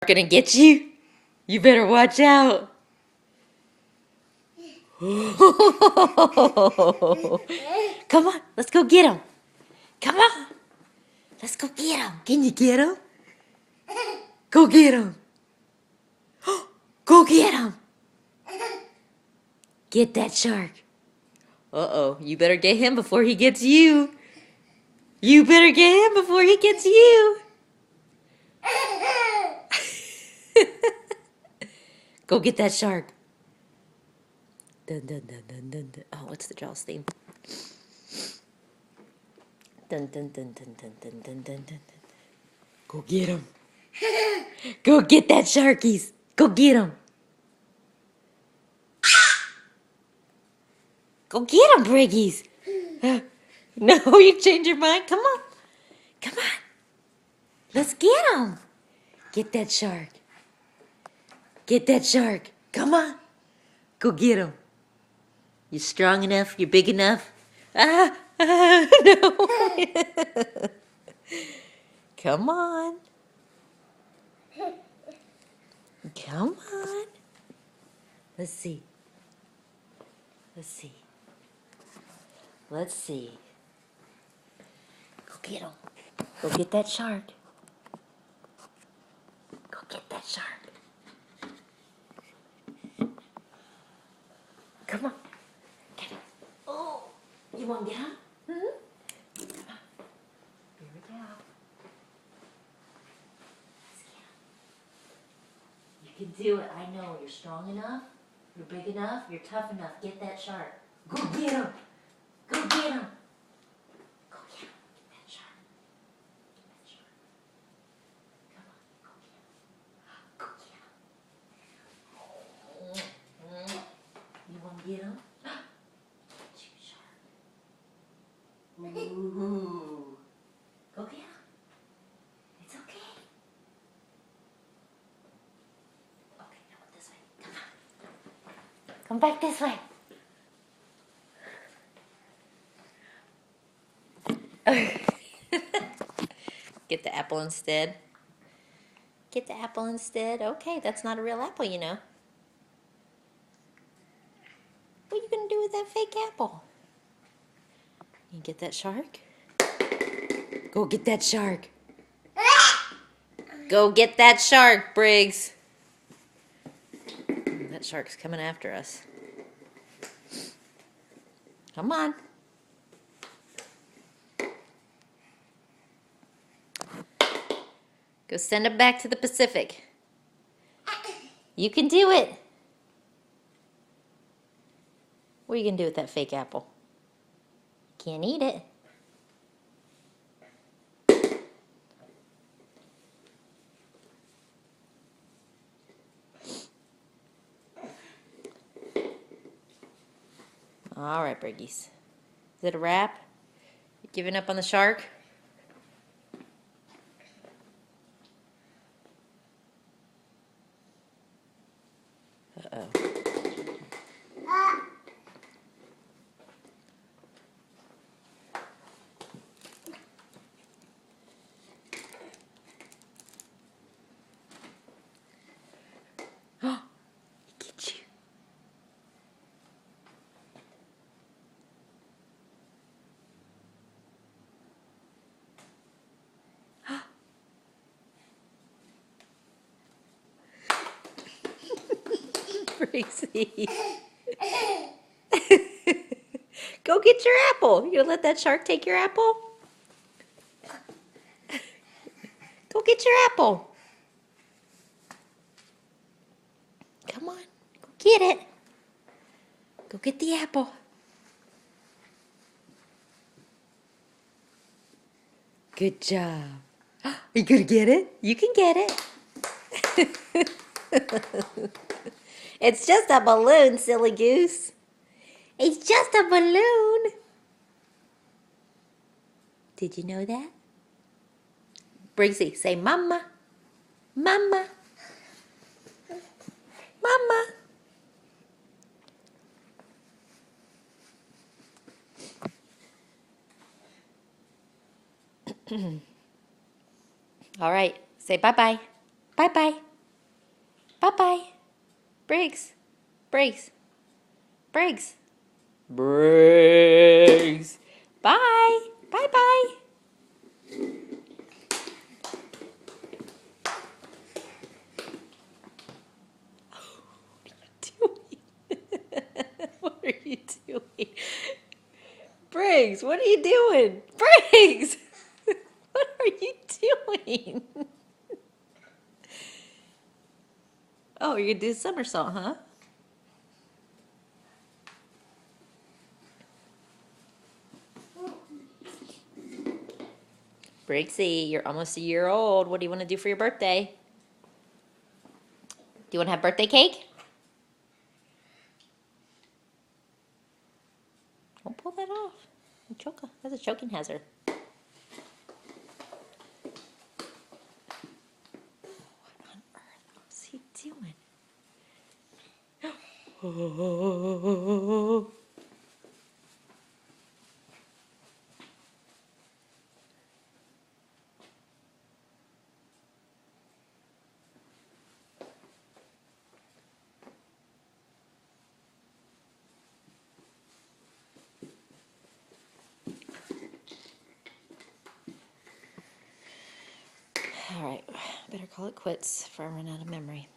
Gonna get you. You better watch out. Come on, let's go get him. Come on. Let's go get him. Can you get him? Go get him. Go get him. Get that shark. Uh-oh, you better get him before he gets you. You better get him before he gets you. Go get that shark. Dun, dun, dun, dun, dun, dun. Oh, what's the Jaws theme? Dun, dun, dun, dun, dun, dun, dun, dun, dun. Go get him. Go get that sharkies. Go get him. Go get him, Briggies. No, you changed your mind. Come on. Come on. Let's get him. Get that shark. Get that shark. Come on. Go get him. You strong enough? You big enough? No. Come on. Come on. Let's see. Let's see. Let's see. Go get him. Go get that shark. Go get that shark. Come on. Get him. Oh, you want to get him? Hmm? Come on. Here we go. Let's get him. You can do it. I know. You're strong enough. You're big enough. You're tough enough. Get that shark. Go get him. Go get him. Go get him. Get that shark. Get that shark. Come on. Go get him. Go get him. You want to get him? Get you, shark. Ooh. Go get him. It's okay. Okay, now this way. Come on. Come back this way. Get the apple instead. Get the apple instead. Okay, that's not a real apple, you know. What are you going to do with that fake apple? You get that shark? Go get that shark. Go get that shark, Briggs. That shark's coming after us. Come on. Go send him back to the Pacific. You can do it. What are you going to do with that fake apple? Can't eat it. All right, Briggies. Is it a wrap? You giving up on the shark? Uh-oh. Get you. Crazy. Go get your apple. You gonna let that shark take your apple? Go get your apple. Come on. Go get it. Go get the apple. Good job. Are you gonna get it? You can get it. It's just a balloon, silly goose. It's just a balloon. Did you know that? Briggsy, say mama. Mama. Mama. All right. Say bye-bye. Bye-bye. Bye-bye. Briggs. Briggs. Briggs. Briggs. Bye. Bye-bye. What are you doing? Briggs, what are you doing? Briggs! What are you doing? Oh, you're gonna do a somersault, huh? Briggsy, you're almost a year old. What do you want to do for your birthday? Do you want to have birthday cake? Don't pull that off. That's a choking hazard. What on earth is he doing? Oh. All right, better call it quits before I run out of memory.